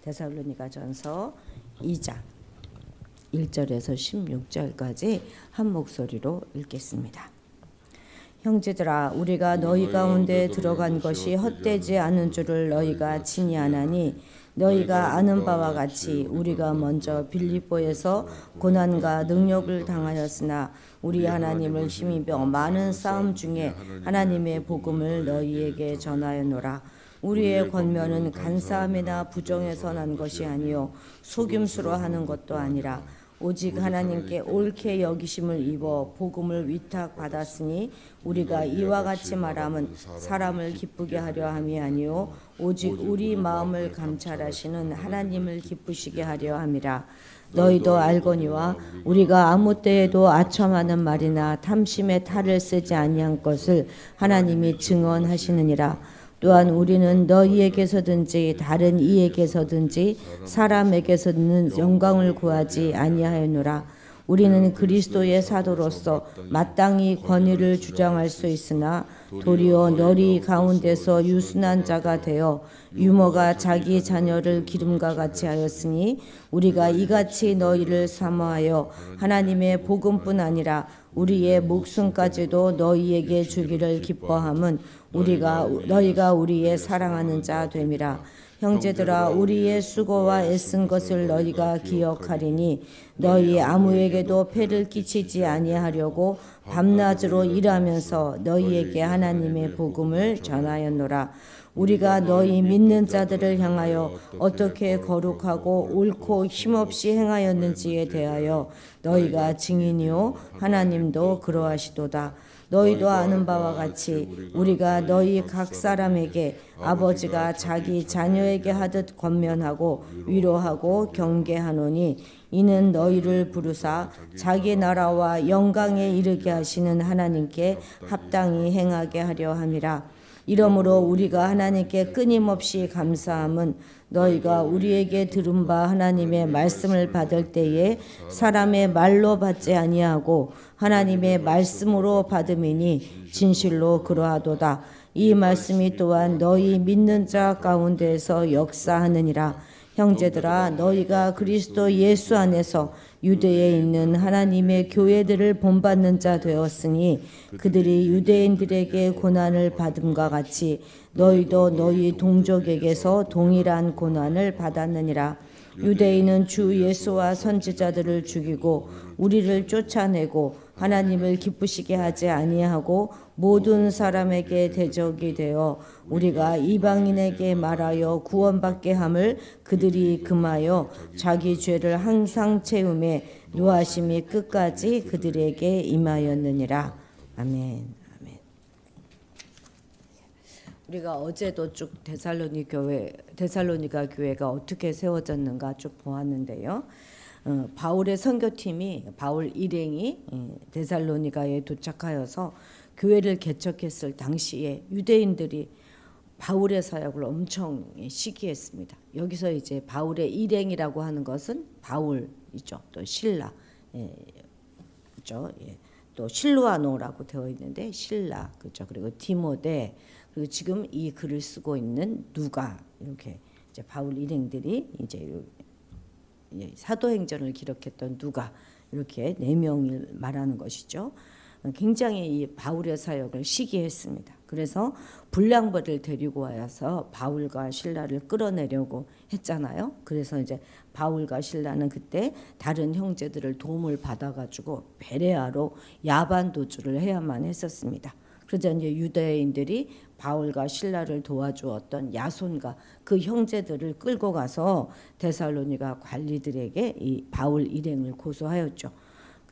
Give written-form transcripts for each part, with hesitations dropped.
데살로니가전서 2장 1절에서 16절까지 한 목소리로 읽겠습니다. 형제들아, 우리가 너희 가운데 들어간 것이 헛되지 않은 줄을 너희가 친히 아나니, 너희가 아는 바와 같이 우리가 먼저 빌립보에서 고난과 능력을 당하였으나 우리 하나님을 힘입어 많은 싸움 중에 하나님의 복음을 너희에게 전하였노라. 우리의 권면은 간사함이나 부정에서 난 것이 아니요 속임수로 하는 것도 아니라 오직 하나님께 옳게 여기심을 입어 복음을 위탁받았으니, 우리가 이와 같이 말함은 사람을 기쁘게 하려 함이 아니요 오직 우리 마음을 감찰하시는 하나님을 기쁘시게 하려 함이라. 너희도 알거니와 우리가 아무 때에도 아첨하는 말이나 탐심의 탈을 쓰지 아니한 것을 하나님이 증언하시느니라. 또한 우리는 너희에게서든지 다른 이에게서든지 사람에게서는 영광을 구하지 아니하였노라. 우리는 그리스도의 사도로서 마땅히 권위를 주장할 수 있으나 도리어 너희 가운데서 유순한 자가 되어 유모가 자기 자녀를 기름과 같이 하였으니, 우리가 이같이 너희를 사모하여 하나님의 복음뿐 아니라 우리의 목숨까지도 너희에게 주기를 기뻐함은 너희가 우리의 사랑하는 자 됨이라. 형제들아, 우리의 수고와 애쓴 것을 너희가 기억하리니, 너희 아무에게도 폐를 끼치지 아니하려고 밤낮으로 일하면서 너희에게 하나님의 복음을 전하였노라. 우리가 너희 믿는 자들을 향하여 어떻게 거룩하고 옳고 힘없이 행하였는지에 대하여 너희가 증인이요 하나님도 그러하시도다. 너희도 아는 바와 같이 우리가 너희 각 사람에게 아버지가 자기 자녀에게 하듯 권면하고 위로하고 경계하노니, 이는 너희를 부르사 자기 나라와 영광에 이르게 하시는 하나님께 합당히 행하게 하려 함이라. 이러므로 우리가 하나님께 끊임없이 감사함은, 너희가 우리에게 들은 바 하나님의 말씀을 받을 때에 사람의 말로 받지 아니하고 하나님의 말씀으로 받음이니 진실로 그러하도다. 이 말씀이 또한 너희 믿는 자 가운데에서 역사하느니라. 형제들아, 너희가 그리스도 예수 안에서 유대에 있는 하나님의 교회들을 본받는 자 되었으니, 그들이 유대인들에게 고난을 받음과 같이 너희도 너희 동족에게서 동일한 고난을 받았느니라. 유대인은 주 예수와 선지자들을 죽이고 우리를 쫓아내고 하나님을 기쁘시게 하지 아니하고 모든 사람에게 대적이 되어 우리가 이방인에게 말하여 구원받게 함을 그들이 금하여 자기 죄를 항상 채우매 노하심이 끝까지 그들에게 임하였느니라. 아멘. 우리가 어제도 쭉 데살로니가 교회가 어떻게 세워졌는가 쭉 보았는데요. 바울의 선교팀이, 바울 일행이 데살로니가에 도착하여서 교회를 개척했을 당시에 유대인들이 바울의 사역을 엄청 시기했습니다. 여기서 이제 바울의 일행이라고 하는 것은 바울이죠. 또 실라, 그렇죠? 또 실루아노라고 되어 있는데 실라, 그렇죠? 그리고 디모데, 그리고 지금 이 글을 쓰고 있는 누가, 이렇게 이제 바울 일행들이 이제 사도행전을 기록했던 누가, 이렇게 4명을 말하는 것이죠. 굉장히 이 바울의 사역을 시기했습니다. 그래서 불량벌을 데리고 와서 바울과 실라를 끌어내려고 했잖아요. 그래서 이제 바울과 실라는 그때 다른 형제들을 도움을 받아가지고 베레아로 야반 도주를 해야만 했었습니다. 그러자 이제 유대인들이 바울과 실라를 도와주었던 야손과 그 형제들을 끌고 가서 데살로니가 관리들에게 이 바울 일행을 고소하였죠.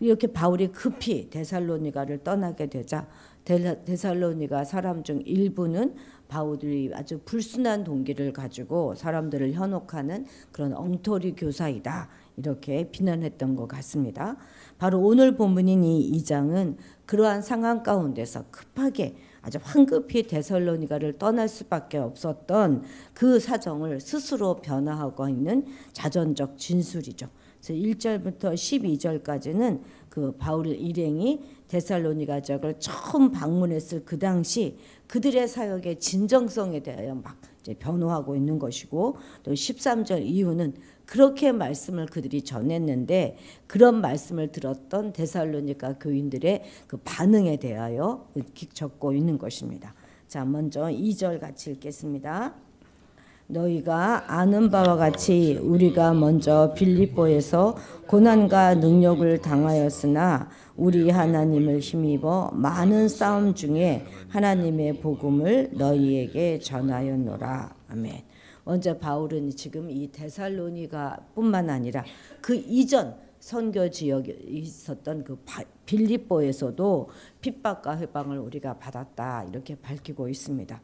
이렇게 바울이 급히 데살로니가를 떠나게 되자 데살로니가 사람 중 일부는 바울이 아주 불순한 동기를 가지고 사람들을 현혹하는 그런 엉터리 교사이다, 이렇게 비난했던 것 같습니다. 바로 오늘 본문인 이 2장은 그러한 상황 가운데서 급하게 아주 황급히 데살로니가를 떠날 수밖에 없었던 그 사정을 스스로 변화하고 있는 자전적 진술이죠. 그래서 1절부터 12절까지는 그 그 바울 일행이 데살로니가 지역을 처음 방문했을 그 당시 그들의 사역의 진정성에 대하여 막 이제 변호하고 있는 것이고, 또 13절 이후는 그렇게 말씀을 그들이 전했는데 그런 말씀을 들었던 데살로니가 교인들의 그 반응에 대하여 적고 있는 것입니다. 자, 먼저 2절 같이 읽겠습니다. 너희가 아는 바와 같이 우리가 먼저 빌립보에서 고난과 능력을 당하였으나 우리 하나님을 힘입어 많은 싸움 중에 하나님의 복음을 너희에게 전하였노라. 아멘. 먼저 바울은 지금 이 데살로니가뿐만 아니라 그 이전 선교 지역에 있었던 그 빌립보에서도 핍박과 회방을 우리가 받았다 이렇게 밝히고 있습니다.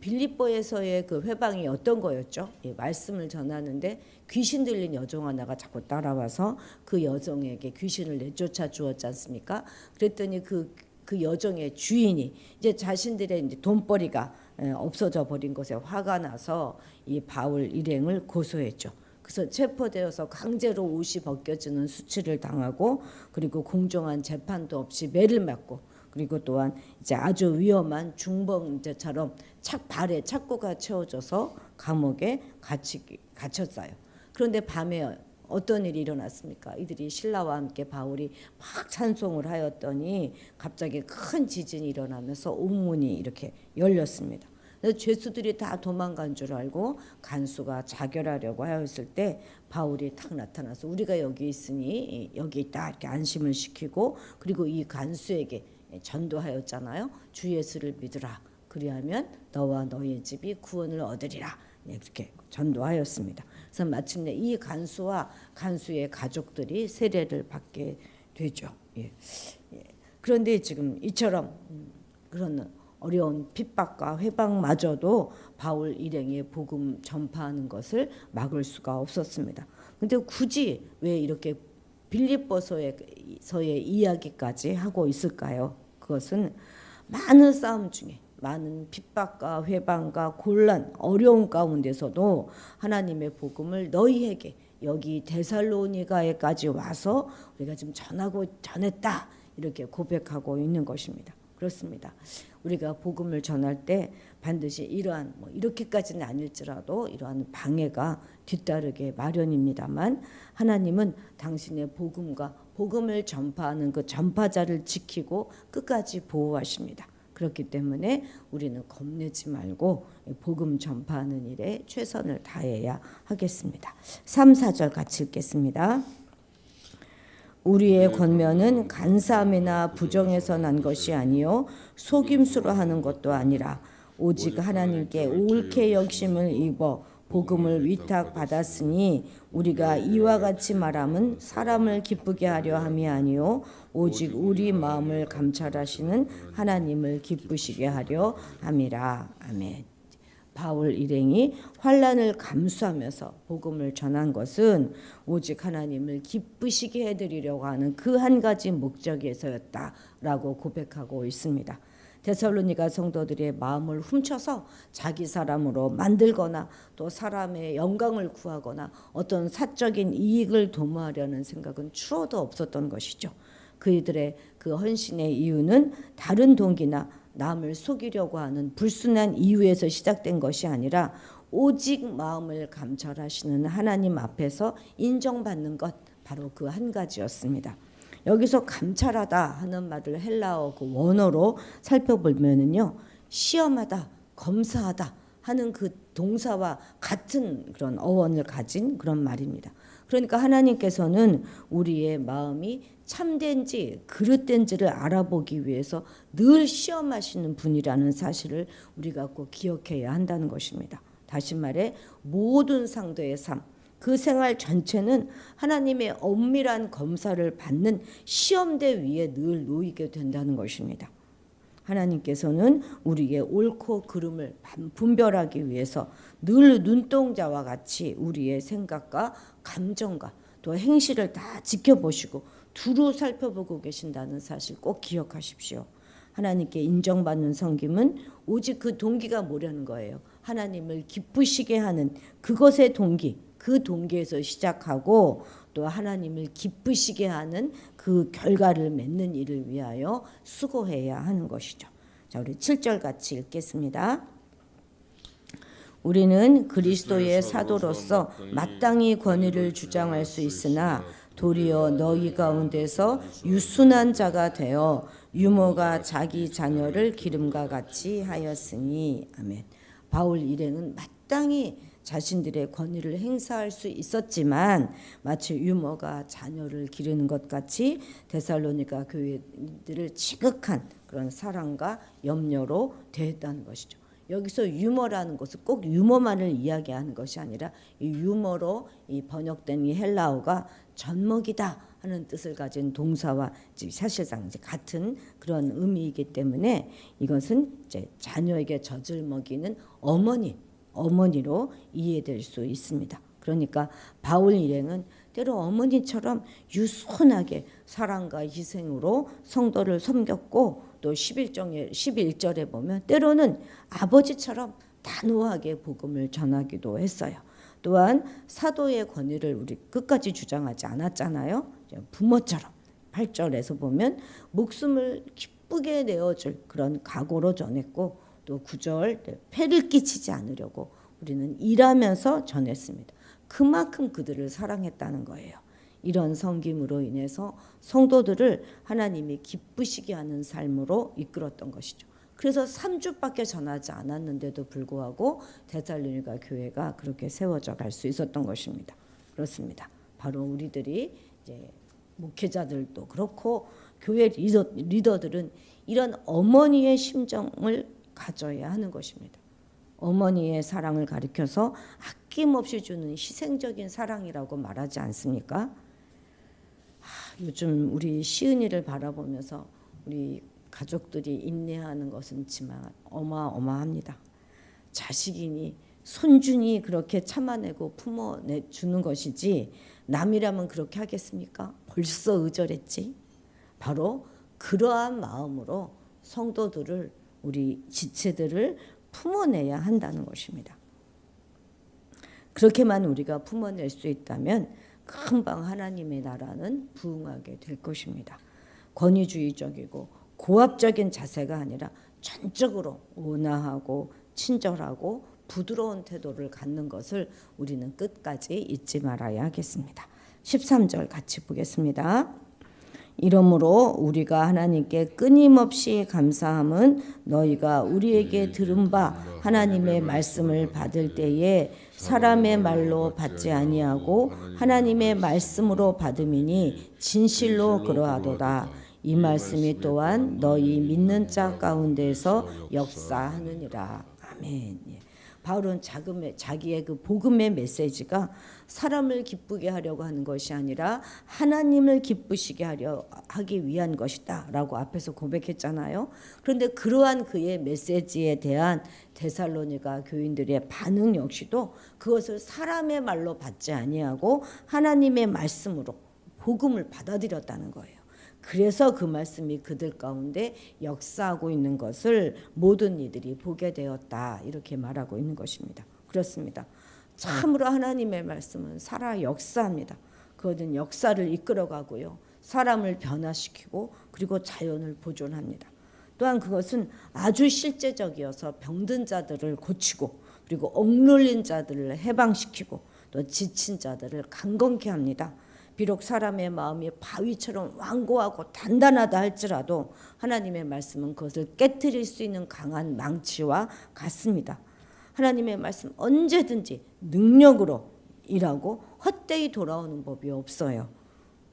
빌립보에서의 그 회방이 어떤 거였죠? 예, 말씀을 전하는데 귀신 들린 여종 하나가 자꾸 따라와서 그 여종에게 귀신을 내쫓아 주었지 않습니까? 그랬더니 그 여종의 주인이 이제 자신들의 이제 돈벌이가 없어져 버린 것에 화가 나서 이 바울 일행을 고소했죠. 그래서 체포되어서 강제로 옷이 벗겨지는 수치를 당하고, 그리고 공정한 재판도 없이 매를 맞고, 그리고 또한 이제 아주 위험한 중범죄처럼 발에 착고가 채워져서 감옥에 갇혔어요. 그런데 밤에 어떤 일이 일어났습니까? 이들이 신라와 함께 바울이 막 찬송을 하였더니 갑자기 큰 지진이 일어나면서 옥문이 이렇게 열렸습니다. 그래서 죄수들이 다 도망간 줄 알고 간수가 자결하려고 하였을 때 바울이 탁 나타나서 우리가 여기 있으니 여기 있다 이렇게 안심을 시키고, 그리고 이 간수에게 전도하였잖아요. 주 예수를 믿으라. 그리하면 너와 너의 집이 구원을 얻으리라. 이렇게 전도하였습니다. 그래서 마침내 이 간수와 간수의 가족들이 세례를 받게 되죠. 예. 그런데 지금 이처럼 그런 어려운 핍박과 회방마저도 바울 일행의 복음 전파하는 것을 막을 수가 없었습니다. 근데 굳이 왜 이렇게 빌립보서의 이야기까지 하고 있을까요? 그것은 많은 싸움 중에, 많은 핍박과 회방과 곤란, 어려운 가운데서도 하나님의 복음을 너희에게 여기 데살로니가에까지 와서 우리가 지금 전했다 이렇게 고백하고 있는 것입니다. 그렇습니다. 우리가 복음을 전할 때 반드시 이러한 이렇게까지는 아닐지라도 이러한 방해가 뒤따르게 마련입니다만, 하나님은 당신의 복음을 전파하는 그 전파자를 지키고 끝까지 보호하십니다. 그렇기 때문에 우리는 겁내지 말고 복음 전파하는 일에 최선을 다해야 하겠습니다. 3, 4절 같이 읽겠습니다. 우리의 권면은 간사함이나 부정에서 난 것이 아니요 속임수로 하는 것도 아니라 오직 하나님께 옳게 여김을 입어 복음을 위탁받았으니 우리가 이와 같이 말함은 사람을 기쁘게 하려 함이 아니요 오직 우리 마음을 감찰하시는 하나님을 기쁘시게 하려 함이라. 아멘. 바울 일행이 환난을 감수하면서 복음을 전한 것은 오직 하나님을 기쁘시게 해드리려고 하는 그 한 가지 목적에서였다라고 고백하고 있습니다. 데살로니가 성도들의 마음을 훔쳐서 자기 사람으로 만들거나 또 사람의 영광을 구하거나 어떤 사적인 이익을 도모하려는 생각은 추호도 없었던 것이죠. 그들의 그 헌신의 이유는 다른 동기나 남을 속이려고 하는 불순한 이유에서 시작된 것이 아니라 오직 마음을 감찰하시는 하나님 앞에서 인정받는 것, 바로 그 한 가지였습니다. 여기서 감찰하다 하는 말을 헬라어 그 원어로 살펴보면은요, 시험하다, 검사하다 하는 그 동사와 같은 그런 어원을 가진 그런 말입니다. 그러니까 하나님께서는 우리의 마음이 참된지 그릇된지를 알아보기 위해서 늘 시험하시는 분이라는 사실을 우리가 꼭 기억해야 한다는 것입니다. 다시 말해 모든 상도의 삶, 그 생활 전체는 하나님의 엄밀한 검사를 받는 시험대 위에 늘 놓이게 된다는 것입니다. 하나님께서는 우리의 옳고 그름을 분별하기 위해서 늘 눈동자와 같이 우리의 생각과 감정과 또 행실을 다 지켜보시고 두루 살펴보고 계신다는 사실 꼭 기억하십시오. 하나님께 인정받는 섬김은 오직 그 동기가 뭐라는 거예요. 하나님을 기쁘시게 하는 그것의 동기, 그 동기에서 시작하고 또 하나님을 기쁘시게 하는 그 결과를 맺는 일을 위하여 수고해야 하는 것이죠. 자, 우리 7절 같이 읽겠습니다. 우리는 그리스도의 사도로서 마땅히 권위를 주장할 수 있으나 도리어 너희 가운데서 유순한 자가 되어 유모가 자기 자녀를 기름과 같이 하였으니. 아멘. 바울 일행은 마땅히 자신들의 권위를 행사할 수 있었지만 마치 유모가 자녀를 기르는 것 같이 데살로니가 교회들을 지극한 그런 사랑과 염려로 대했다는 것이죠. 여기서 유머라는 것은 꼭 유머만을 이야기하는 것이 아니라 이 유머로 이 번역된 이 헬라어가 젖먹이다 하는 뜻을 가진 동사와 사실상 이제 같은 그런 의미이기 때문에 이것은 이제 자녀에게 젖을 먹이는 어머니로 이해될 수 있습니다. 그러니까 바울 일행은 때로 어머니처럼 유순하게 사랑과 희생으로 성도를 섬겼고 또 11절에 보면 때로는 아버지처럼 단호하게 복음을 전하기도 했어요. 또한 사도의 권위를 우리 끝까지 주장하지 않았잖아요. 부모처럼 8절에서 보면 목숨을 기쁘게 내어줄 그런 각오로 전했고 또 9절 폐를 끼치지 않으려고 우리는 일하면서 전했습니다. 그만큼 그들을 사랑했다는 거예요. 이런 섬김으로 인해서 성도들을 하나님이 기쁘시게 하는 삶으로 이끌었던 것이죠. 그래서 3주밖에 전하지 않았는데도 불구하고 데살로니가 교회가 그렇게 세워져 갈 수 있었던 것입니다. 그렇습니다. 바로 우리들이 이제 목회자들도 그렇고 교회 리더들은 이런 어머니의 심정을 가져야 하는 것입니다. 어머니의 사랑을 가리켜서 아낌없이 주는 희생적인 사랑이라고 말하지 않습니까? 요즘 우리 시은이를 바라보면서 우리 가족들이 인내하는 것은 지만 어마어마합니다. 자식이니 손주니 그렇게 참아내고 품어주는 것이지 남이라면 그렇게 하겠습니까? 벌써 의절했지. 바로 그러한 마음으로 성도들을 우리 지체들을 품어내야 한다는 것입니다. 그렇게만 우리가 품어낼 수 있다면 금방 하나님의 나라는 부흥하게 될 것입니다. 권위주의적이고 고압적인 자세가 아니라 전적으로 온화하고 친절하고 부드러운 태도를 갖는 것을 우리는 끝까지 잊지 말아야 하겠습니다. 13절 같이 보겠습니다. 이러므로 우리가 하나님께 끊임없이 감사함은 너희가 우리에게 들은 바 하나님의 말씀을 받을 때에 사람의 말로 받지 아니하고 하나님의 말씀으로 받음이니 진실로 그러하도다. 이 말씀이 또한 너희 믿는 자 가운데서 역사하느니라. 아멘. 바울은 자기의 그 복음의 메시지가 사람을 기쁘게 하려고 하는 것이 아니라 하나님을 기쁘시게 하기 위한 것이다 라고 앞에서 고백했잖아요. 그런데 그러한 그의 메시지에 대한 데살로니가 교인들의 반응 역시도 그것을 사람의 말로 받지 아니하고 하나님의 말씀으로 복음을 받아들였다는 거예요. 그래서 그 말씀이 그들 가운데 역사하고 있는 것을 모든 이들이 보게 되었다 이렇게 말하고 있는 것입니다. 그렇습니다. 참으로 하나님의 말씀은 살아 역사합니다. 그것은 역사를 이끌어가고요. 사람을 변화시키고 그리고 자연을 보존합니다. 또한 그것은 아주 실제적이어서 병든 자들을 고치고 그리고 억눌린 자들을 해방시키고 또 지친 자들을 강건케 합니다. 비록 사람의 마음이 바위처럼 완고하고 단단하다 할지라도 하나님의 말씀은 그것을 깨트릴 수 있는 강한 망치와 같습니다. 하나님의 말씀 언제든지 능력으로 일하고 헛되이 돌아오는 법이 없어요.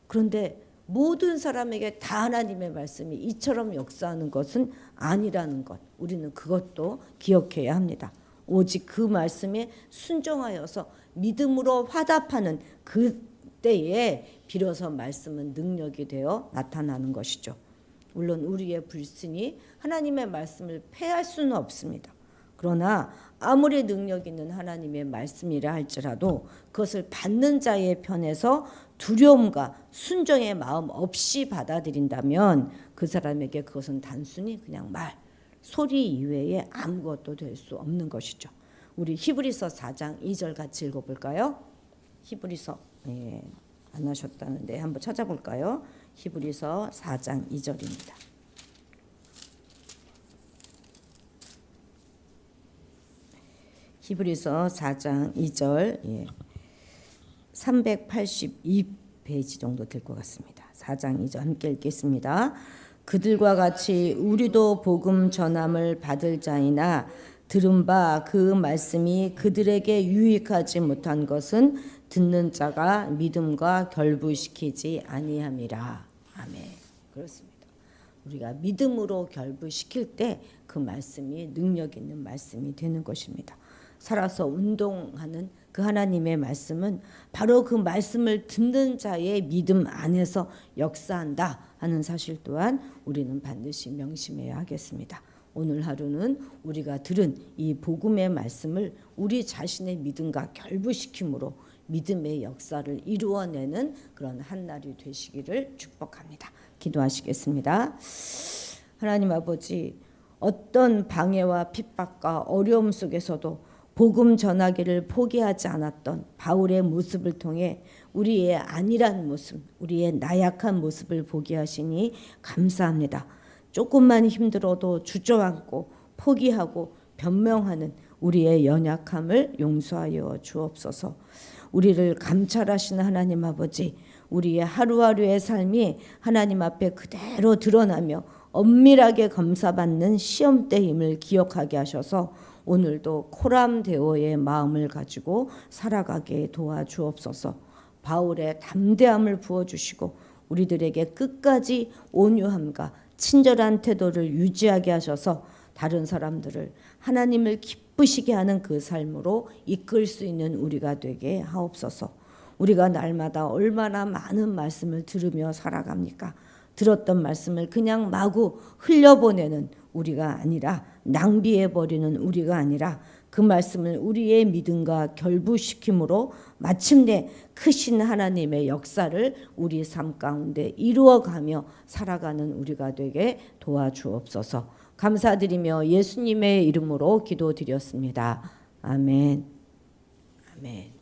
그런데 모든 사람에게 다 하나님의 말씀이 이처럼 역사하는 것은 아니라는 것, 우리는 그것도 기억해야 합니다. 오직 그 말씀에 순종하여서 믿음으로 화답하는 그때에 비로소 말씀은 능력이 되어 나타나는 것이죠. 물론 우리의 불신이 하나님의 말씀을 폐할 수는 없습니다. 그러나 아무리 능력 있는 하나님의 말씀이라 할지라도 그것을 받는 자의 편에서 두려움과 순종의 마음 없이 받아들인다면 그 사람에게 그것은 단순히 그냥 소리 이외에 아무것도 될 수 없는 것이죠. 우리 히브리서 4장 2절 같이 읽어볼까요? 히브리서 안 하셨다는데 한번 찾아볼까요? 히브리서 4장 2절입니다. 히브리서 4장 2절 382페이지 정도 될 것 같습니다. 4장 2절 함께 읽겠습니다. 그들과 같이 우리도 복음 전함을 받을 자이나 들은 바 그 말씀이 그들에게 유익하지 못한 것은 듣는 자가 믿음과 결부시키지 아니함이라. 아멘. 그렇습니다. 우리가 믿음으로 결부시킬 때 그 말씀이 능력 있는 말씀이 되는 것입니다. 살아서 운동하는 그 하나님의 말씀은 바로 그 말씀을 듣는 자의 믿음 안에서 역사한다 하는 사실 또한 우리는 반드시 명심해야 하겠습니다. 오늘 하루는 우리가 들은 이 복음의 말씀을 우리 자신의 믿음과 결부시킴으로 믿음의 역사를 이루어내는 그런 한날이 되시기를 축복합니다. 기도하시겠습니다. 하나님 아버지, 어떤 방해와 핍박과 어려움 속에서도 복음 전하기를 포기하지 않았던 바울의 모습을 통해 우리의 안일한 모습, 우리의 나약한 모습을 보게 하시니 감사합니다. 조금만 힘들어도 주저앉고 포기하고 변명하는 우리의 연약함을 용서하여 주옵소서. 우리를 감찰하시는 하나님 아버지, 우리의 하루하루의 삶이 하나님 앞에 그대로 드러나며 엄밀하게 검사받는 시험대임을 기억하게 하셔서 오늘도 코람데오의 마음을 가지고 살아가게 도와주옵소서. 바울의 담대함을 부어주시고 우리들에게 끝까지 온유함과 친절한 태도를 유지하게 하셔서 다른 사람들을 하나님을 기쁘시게 하는 그 삶으로 이끌 수 있는 우리가 되게 하옵소서. 우리가 날마다 얼마나 많은 말씀을 들으며 살아갑니까? 들었던 말씀을 그냥 마구 흘려보내는 우리가 아니라, 낭비해버리는 우리가 아니라 그 말씀을 우리의 믿음과 결부시킴으로 마침내 크신 하나님의 역사를 우리 삶 가운데 이루어가며 살아가는 우리가 되게 도와주옵소서. 감사드리며 예수님의 이름으로 기도드렸습니다. 아멘. 아멘.